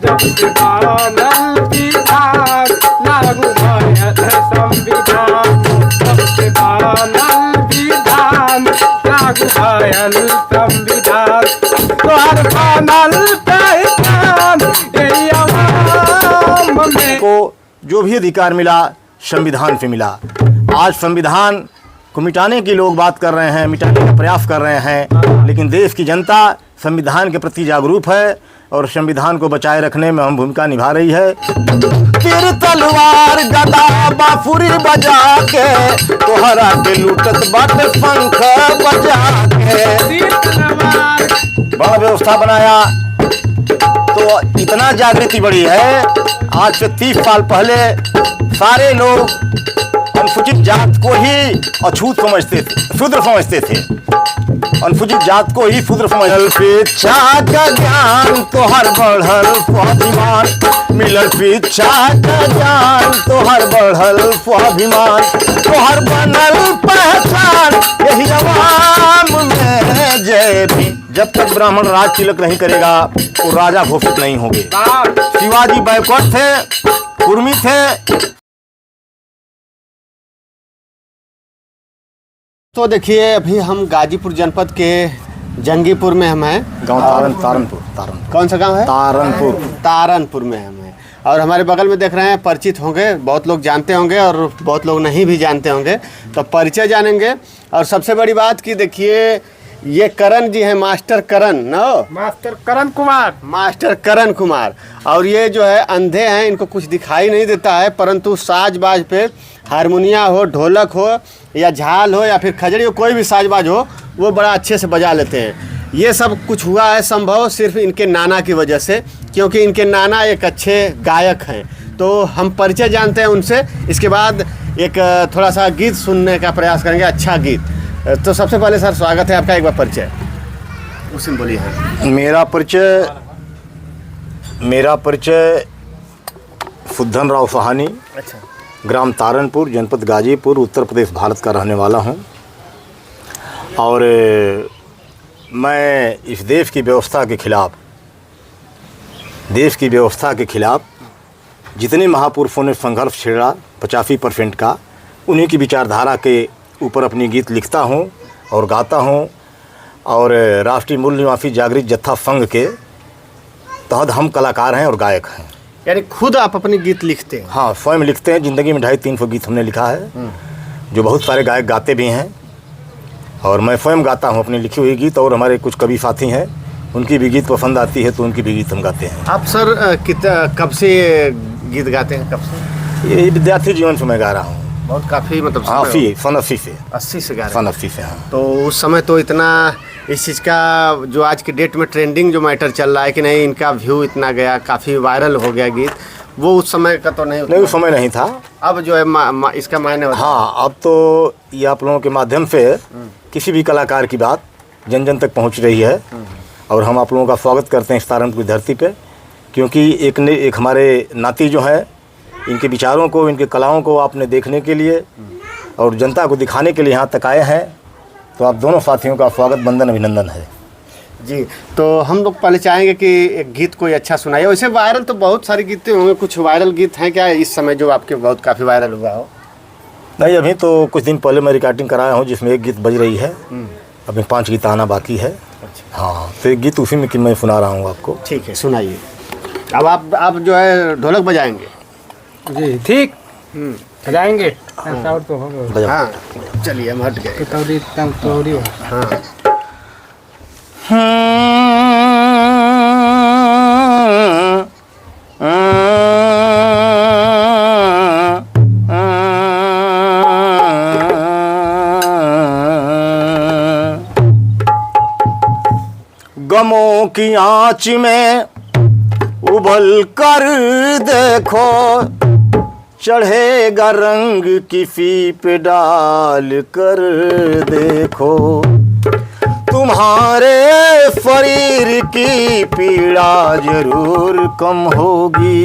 जब से बनल विधान लागू भयल संविधान, जब से बनल विधान लागू भयल संविधान, तोहर बनल पहचान यही आवाम में को जो भी अधिकार मिला संविधान से मिला। आज संविधान को मिटाने की लोग बात कर रहे हैं, मिटाने का प्रयास कर रहे हैं, लेकिन देश की जनता संविधान के प्रति जागरूक है और संविधान को बचाए रखने में अहम भूमिका निभा रही है। तीर तलवार गदा बाफुरी बजा के तोहरा के लूटत बाटे पंख बजा के, बड़ा व्यवस्था बनाया तो इतना जागृति बढ़ी है। आज से 30 साल पहले सारे लोग अनुसूचित जात को ही अछूत समझते थे, शूद्र समझते थे, अनुसूचित जात को ही शूद्र समझते। शिक्षा का ज्ञान तोहर बढ़ल स्वाभिमान, मिलल शिक्षा का ज्ञान तोहर बढ़ल स्वाभिमान, तोहर बनल पहचान यही आवाम में जय भी। जब तक ब्राह्मण राज तिलक नहीं करेगा वो राजा घोषित नहीं होंगे। शिवाजी बैकवर्ड थे, कुर्मी थे। तो देखिए अभी हम गाजीपुर जनपद के जंगीपुर में हम हैं। गाँव तारनपुर। कौन सा गांव है? तारनपुर में हम हैं। और हमारे बगल में देख रहे हैं, परिचित होंगे, बहुत लोग जानते होंगे और बहुत लोग नहीं भी जानते होंगे, तो परिचय जानेंगे। और सबसे बड़ी बात कि देखिए ये करण जी हैं, मास्टर करण कुमार। और ये जो है अंधे हैं, इनको कुछ दिखाई नहीं देता है, परंतु साज बाज पे हारमोनिया हो, ढोलक हो या झाल हो या फिर खजड़ी हो, कोई भी साजबाज हो वो बड़ा अच्छे से बजा लेते हैं। ये सब कुछ हुआ है संभव सिर्फ इनके नाना की वजह से, क्योंकि इनके नाना एक अच्छे गायक हैं। तो हम परिचय जानते हैं उनसे, इसके बाद एक थोड़ा सा गीत सुनने का प्रयास करेंगे, अच्छा गीत। तो सबसे पहले सर स्वागत है आपका, एक बार परिचय उसमें बोलिए। है मेरा परिचय सुद्धन राव सहानी, अच्छा, ग्राम तारनपुर, जनपद गाजीपुर, उत्तर प्रदेश, भारत का रहने वाला हूँ। और मैं इस देश की व्यवस्था के खिलाफ जितने महापुरुषों ने संघर्ष छेड़ा 85% का, उन्हीं की विचारधारा के ऊपर अपनी गीत लिखता हूँ और गाता हूँ। और राष्ट्रीय मूल निवासी जागृत जत्था संघ के तहत हम कलाकार हैं और गायक हैं। यानी खुद आप अपने गीत लिखते हैं? हाँ, स्वयं लिखते हैं। ज़िंदगी में 250-300 गीत हमने लिखा है, जो बहुत सारे गायक गाते भी हैं, और मैं स्वयं गाता हूँ अपनी लिखी हुई गीत। और हमारे कुछ कवि साथी हैं, उनकी भी गीत पसंद आती है तो उनकी भी गीत हम गाते हैं। आप सर कब से गीत गाते हैं? कब से? ये विद्यार्थी जीवन से मैं गा रहा हूँ। बहुत काफ़ी मतलब सन 80 से 80 से गा रहे हैं। सन 80 से, हाँ। तो उस समय तो इतना इस चीज़ का जो आज के डेट में ट्रेंडिंग जो मैटर चल रहा है कि नहीं, इनका व्यू इतना गया, काफ़ी वायरल हो गया गीत, वो उस समय का तो नहीं उस समय नहीं था। अब जो है इसका मायने होता है। हाँ, अब तो ये आप लोगों के माध्यम से किसी भी कलाकार की बात जन जन तक पहुँच रही है। और हम आप लोगों का स्वागत करते हैं इस तारनपुर की धरती पे, क्योंकि एक हमारे नाती जो है, इनके विचारों को, इनके कलाओं को आपने देखने के लिए और जनता को दिखाने के लिए यहाँ तक आए हैं। तो आप दोनों साथियों का स्वागत, वंदन, अभिनंदन है जी। तो हम लोग पहले चाहेंगे कि एक गीत कोई अच्छा सुनाइए। वैसे वायरल तो बहुत सारे गीत होंगे, कुछ वायरल गीत हैं क्या इस समय जो आपके बहुत काफ़ी वायरल हुआ हो? नहीं, अभी तो कुछ दिन पहले मैं रिकॉर्डिंग कराया हूँ जिसमें एक गीत बज रही है, अभी 5 गीत आना बाकी है। अच्छा। हाँ, तो एक गीत उसी में कि मैं सुना रहा हूँ आपको। ठीक है, सुनाइए। अब आप जो है ढोलक बजाएंगे? जी ठीक, बजाएंगे। तो होगा। हाँ, चलिए हम हट गए। हाँ, गमों की आँच में उबल कर देखो, चढ़ेगा रंग किसी पे डाल कर देखो, तुम्हारे शरीर की पीड़ा जरूर कम होगी,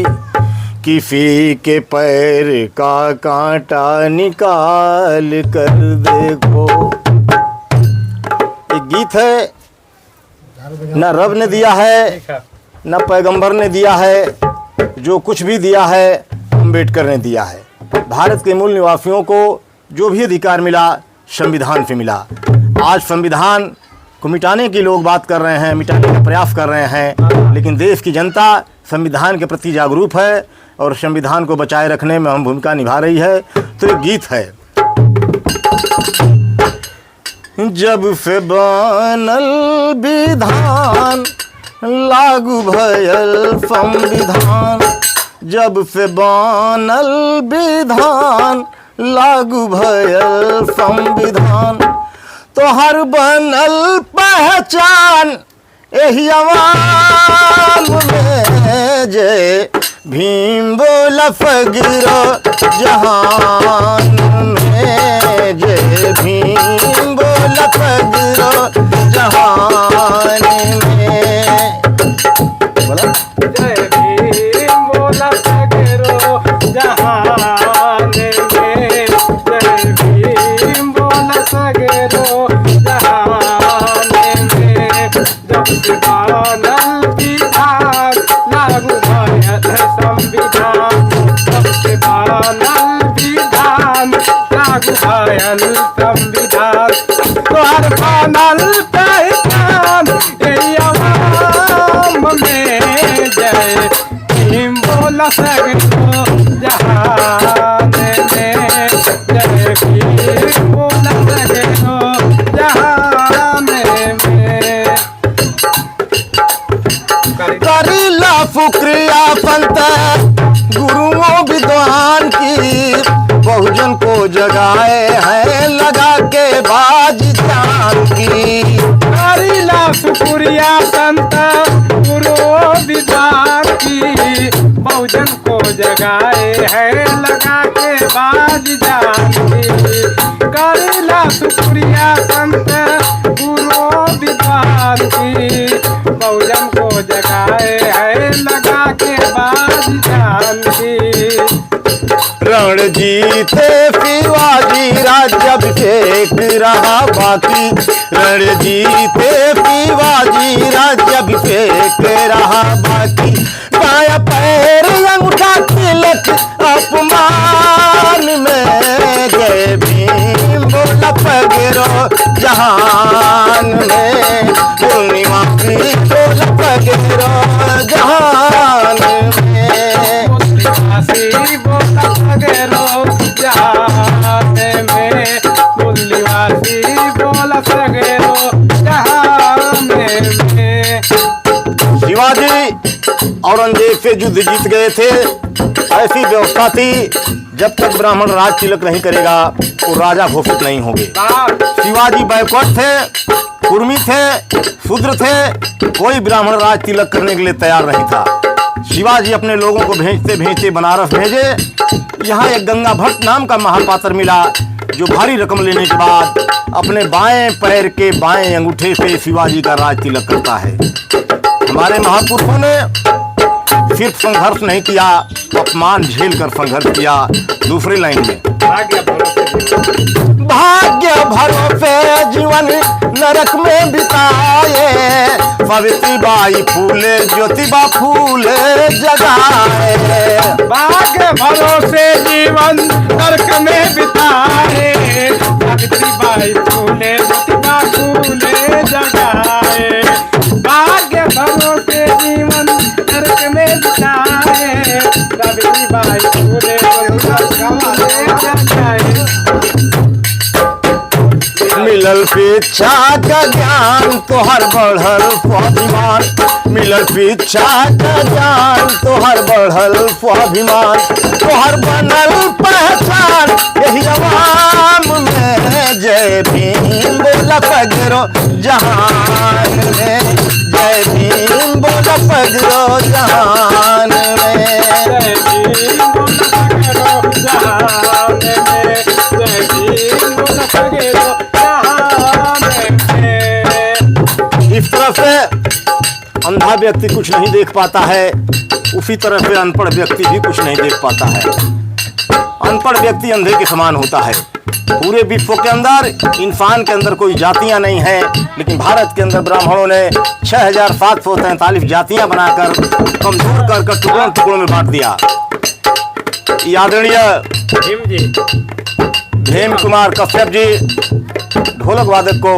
किसी के पैर का कांटा निकाल कर देखो। एक गीत है, न रब ने दिया है न पैगंबर ने दिया है, जो कुछ भी दिया है अम्बेडकर ने दिया है। भारत के मूल निवासियों को जो भी अधिकार मिला संविधान से मिला। आज संविधान को मिटाने की लोग बात कर रहे हैं, मिटाने का प्रयास कर रहे हैं, लेकिन देश की जनता संविधान के प्रति जागरूक है और संविधान को बचाए रखने में अहम भूमिका निभा रही है। तो एक गीत है, जब से बनल विधान लागू भयल संविधान, जब से बनल विधान लागू भयल संविधान, तो हर बनल पहचान एही आवाम में जय भीम बोल फगरो जहान में, जय भीम बोल फगरो जहान में। बोला जय भीम बोला सगरो जहान में, जय भीम बोला सगरो जहान में। जब से बनल विधान लागू भयल संविधान, जब से बनल विधान लागू भयल संविधान, तोहर बनल पहचान एही आवाम में जय भीम बोला सगरो जहान में, जय भीम बोला सगरो जहान में। करीला फुक्रिया पंत गुरुओं विद्वान की, बहुजन को जगाए हैं लगा के बाज जान की। करीला शुक्रिया संत गुरु विद्वान की, बहुजन को जगाए है लगा के बाज जान की। करीला शुक्रिया संत गुरु विद्वान की, बहुजन को जगाए है लगा के बाज जान की। रण जीते शिवाजी राज्याभिषेक रहा बाकी, रण जीते शिवाजी राज्याभिषेक रहा बाकी। बाया पैर अंगूठा तिलक अपमान में, जय भीम बोला फगरो जहान में, पूर्णिमा की बोला फगरो जहान में। मुल्लीवासी बोला सगरो जहान में, मुल्लीवासी बोला सगरो जहान में। शिवाजी औरंगजेब से युद्ध जीत गए थे। ऐसी व्यवस्था थी, जब तक ब्राह्मण राज तिलक नहीं करेगा वो राजा घोषित नहीं होंगे। शिवाजी बैकवर्ड थे, कुर्मी थे, शूद्र थे, कोई ब्राह्मण राज तिलक करने के लिए तैयार नहीं था। शिवाजी अपने लोगों को भेजते भेजते बनारस भेजे। यहाँ एक गंगा भट्ट नाम का महापात्र मिला, जो भारी रकम लेने के बाद अपने बाएं पैर के बाएं अंगूठे से शिवाजी का राज तिलक करता है। हमारे महापुरुषों ने सिर्फ संघर्ष नहीं किया, अपमान झेल कर संघर्ष किया। दूसरी लाइन में, भाग्य भरोसे जीवन नरक में बिताए, सावित्रीबाई फूले ज्योतिबा फूले जगाए। भाग्य भरोसे जीवन नरक में बिताए, सावित्रीबाई फूले ज्योतिबा फूले जगाए। भाग्य भरोसे जीवन नरक में बिताए, सावित्रीबाई फूले ज्योतिबा फूले जगाए। मिलल शिक्षा का ज्ञान तोहर बढ़ल स्वाभिमान, मिलल शिक्षा का ज्ञान तोहर बढ़ल स्वाभिमान, तोहर बनल पहचान यही आवाम में, जय भीम बोला फगरो जहान में, जय भीम बोला फगरो जहान में। जय भीम बोला फगरो जहान में, जय भीम बोला फगरो जहान में। इस तरह से अंधा व्यक्ति कुछ नहीं देख पाता है, उसी तरह से अनपढ़ व्यक्ति भी कुछ नहीं देख पाता है। अनपढ़ व्यक्ति अंधे के समान होता है। पूरे विश्व के अंदर इंसान के अंदर कोई जातियां नहीं हैं, लेकिन भारत के अंदर ब्राह्मणों ने 6743 जातियां बनाकर कमजोर कर टुकड़ों टुकड़ों में बांट दिया। आदरणीय भीम जी, हेम कुमार कश्यप जी, ढोलक वादक को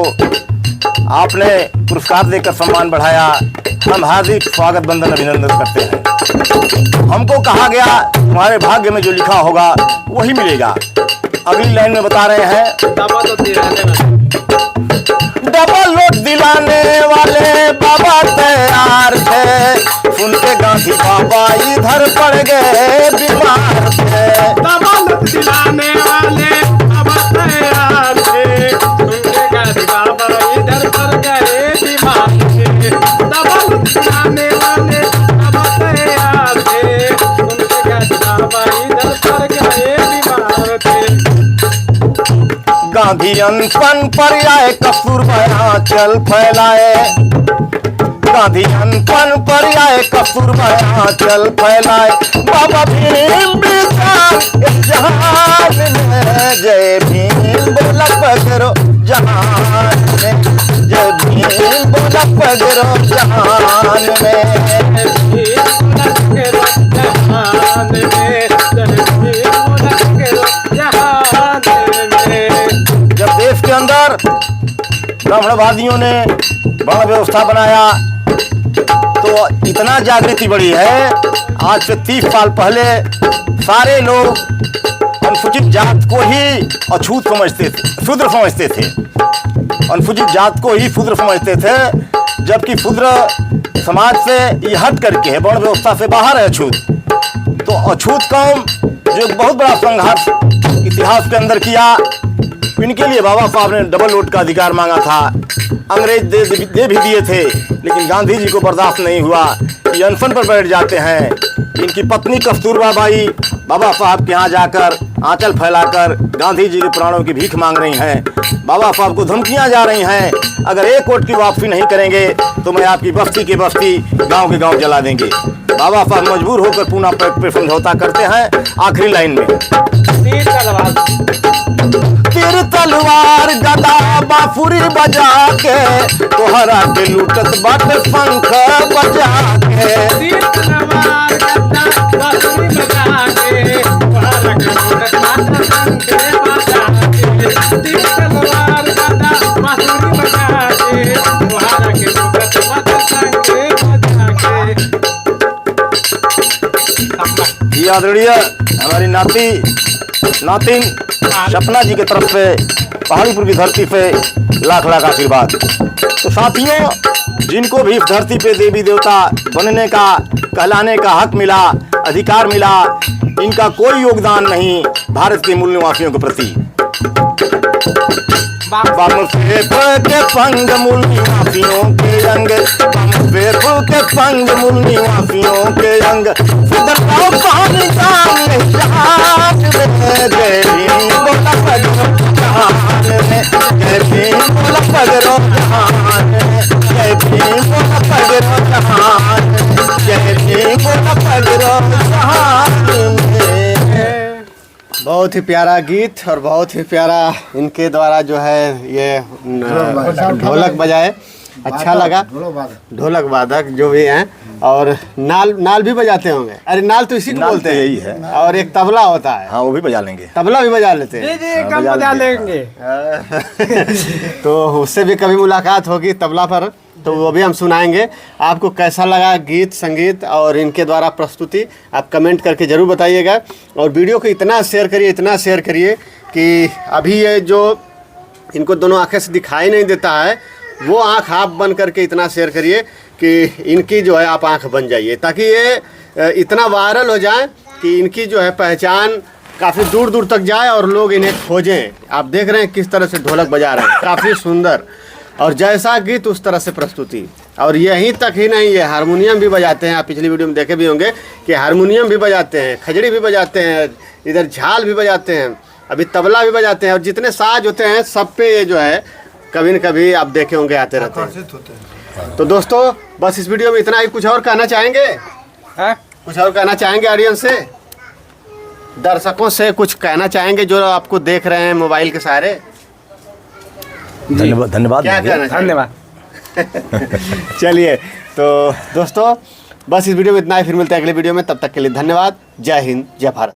आपने पुरस्कार देकर सम्मान बढ़ाया। हम हार्दिक स्वागत बंदन अभिनंदन करते हैं। हमको कहा गया तुम्हारे भाग्य में जो लिखा होगा वही मिलेगा। अगली लाइन में बता रहे हैं, डबल नोट दिलाने वाले बाबा तैयार थे, सुन के गांधी बाबा इधर पड़ गए बीमार थे। डबल नोट दिलाने वाले बाबा तैयार थे, सुन के गांधी बाबा इधर पड़ गए बीमार थे। डबल नोट दिलाने वाले बाबा तैयार थे, सुन के गांधी बाबा इधर पड़ गए बीमार थे। गांधी अनपन पर आए, कस्तूरबा चल फैलाए। गांधी अनपन पर आए, कस्तूरबा चल फैलाए। बाबा भीम विशाल जहान में, जय भीम बोला पगरो जहान में, जय भीम बोला पगरो जहान में। जब देश के अंदर ब्राह्मणवादियों ने वर्ण व्यवस्था बनाया तो इतना जागृति बढ़ी है। आज से 30 साल पहले सारे लोग अनुसूचित जात को ही अछूत समझते थे, शूद्र समझते थे। अनुसूचित जात को ही शूद्र समझते थे, जबकि शूद्र समाज से ये हट करके है, वर्ण व्यवस्था से बाहर है अछूत। तो अछूत कौम जो एक बहुत बड़ा संघर्ष इतिहास के अंदर किया, इनके लिए बाबा साहब ने डबल नोट का अधिकार मांगा था। अंग्रेज दे भी दिए थे, लेकिन गांधी जी को बर्दाश्त नहीं हुआ। ये अनशन पर बैठ जाते हैं। इनकी पत्नी कस्तूरबा बाई बाबा साहब के यहाँ जाकर आंचल फैलाकर गांधी जी के प्राणों की भीख मांग रही हैं। बाबा साहब को धमकियां जा रही हैं, अगर 1 वोट की वापसी नहीं करेंगे तो मैं आपकी बस्ती के बस्ती, गांव के गांव जला देंगे। बाबा साहब मजबूर होकर पूना पे समझौता करते हैं। आखिरी लाइन में, तीर तलवार गदा बांसुरी बजा के, तोहरा के लूटत बाटे शंख बजा के। तीर तलवार गदा बांसुरी बजा के, तोहरा के लूटत बाटे शंख बजा के। तीर तलवार गदा बांसुरी बजा के, तोहरा के लूटत बाटे शंख बजा के। ये आदरणीय हमारी नातिन सपना जी की तरफ से पहाड़ीपुर की धरती पे लाख लाख आशीर्वाद। तो साथियों, जिनको भी इस धरती पे देवी देवता बनने का, कहलाने का हक मिला, अधिकार मिला, इनका कोई योगदान नहीं भारत के मूल निवासियों के प्रति। के संग मूल निवासियों के अंग, के संग मूल निवासियों के अंग, पानी जय भीम बोला पगरो जहान में, जय भीम बोला पगरो जहान में, जय भीम बोला पगरो जहान में, जय भीम बोला पगरो जहान में। बहुत ही प्यारा गीत और बहुत ही प्यारा इनके द्वारा जो है ये ढोलक बजाए, अच्छा लगा। ढोलक वादक जो भी हैं, और नाल भी बजाते होंगे। अरे नाल तो इसी को बोलते हैं, यही है। और एक तबला होता है। हाँ, वो भी बजा लेंगे, तबला भी बजा लेते हैं। जी कम बजा लेंगे। तो उससे भी कभी मुलाकात होगी तबला पर, तो वो भी हम सुनाएंगे। आपको कैसा लगा गीत संगीत और इनके द्वारा प्रस्तुति, आप कमेंट करके ज़रूर बताइएगा। और वीडियो को इतना शेयर करिए कि अभी ये जो इनको दोनों आंखें से दिखाई नहीं देता है, वो आँख आप बन करके इतना शेयर करिए कि इनकी जो है आप आँख बन जाइए, ताकि ये इतना वायरल हो जाए कि इनकी जो है पहचान काफ़ी दूर दूर तक जाए और लोग इन्हें खोजें। आप देख रहे हैं किस तरह से ढोलक बजा रहे हैं, काफ़ी सुंदर, और जैसा गीत उस तरह से प्रस्तुति। और यहीं तक ही नहीं, ये हारमोनियम भी बजाते हैं। आप पिछली वीडियो में देखे भी होंगे कि हारमोनियम भी बजाते हैं, खजड़ी भी बजाते हैं, इधर झाल भी बजाते हैं, अभी तबला भी बजाते हैं, और जितने साज होते हैं सब पे ये जो है कभी न कभी आप देखे होंगे आते रहते हैं। तो दोस्तों, बस इस वीडियो में इतना ही। कुछ और कहना चाहेंगे? कुछ और कहना चाहेंगे ऑडियंस से? दर्शकों से कुछ कहना चाहेंगे जो आपको देख रहे हैं मोबाइल के सहारे? धन्यवाद धन्यवाद क्या भैया। कहना चाहेंगे? धन्यवाद। चलिए तो दोस्तों बस इस वीडियो में इतना ही, फिर मिलते हैं अगले वीडियो में, तब तक के लिए धन्यवाद। जय हिंद, जय भारत।